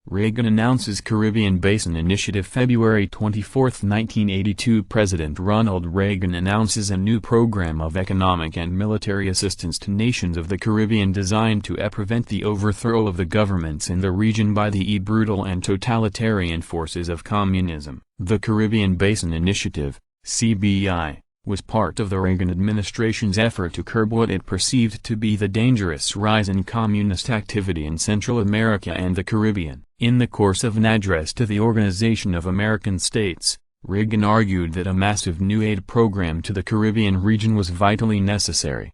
Reagan announces Caribbean Basin Initiative. February 24, 1982. President Ronald Reagan announces a new program of economic and military assistance to nations of the Caribbean designed to prevent the overthrow of the governments in the region by the brutal and totalitarian forces of communism. The Caribbean Basin Initiative, CBI, was part of the Reagan administration's effort to curb what it perceived to be the dangerous rise in communist activity in Central America and the Caribbean. In the course of an address to the Organization of American States, Reagan argued that a massive new aid program to the Caribbean region was vitally necessary.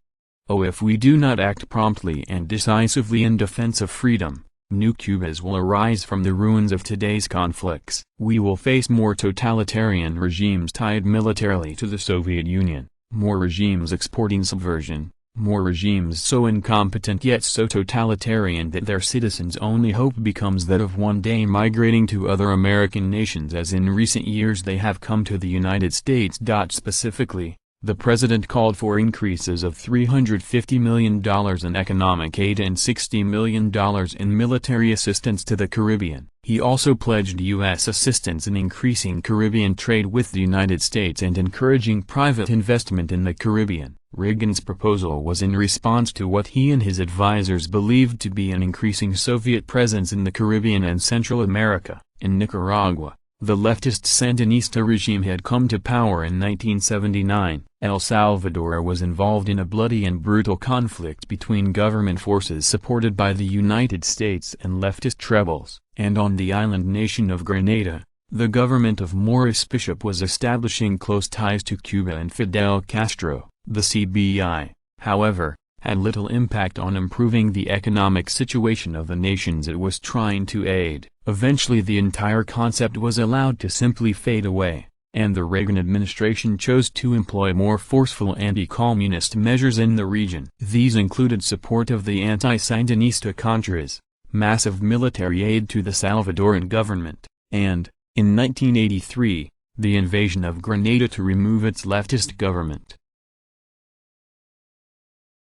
"Oh, if we do not act promptly and decisively in defense of freedom, new Cubas will arise from the ruins of today's conflicts. We will face more totalitarian regimes tied militarily to the Soviet Union, more regimes exporting subversion, more regimes so incompetent yet so totalitarian that their citizens' only hope becomes that of one day migrating to other American nations as in recent years they have come to the United States." Specifically, the president called for increases of $350 million in economic aid and $60 million in military assistance to the Caribbean. He also pledged U.S. assistance in increasing Caribbean trade with the United States and encouraging private investment in the Caribbean. Reagan's proposal was in response to what he and his advisers believed to be an increasing Soviet presence in the Caribbean and Central America. In Nicaragua, the leftist Sandinista regime had come to power in 1979. El Salvador was involved in a bloody and brutal conflict between government forces supported by the United States and leftist rebels. And on the island nation of Grenada, the government of Maurice Bishop was establishing close ties to Cuba and Fidel Castro. The CBI, however, had little impact on improving the economic situation of the nations it was trying to aid. Eventually the entire concept was allowed to simply fade away, and the Reagan administration chose to employ more forceful anti-communist measures in the region. These included support of the anti-Sandinista Contras, massive military aid to the Salvadoran government, and, in 1983, the invasion of Grenada to remove its leftist government.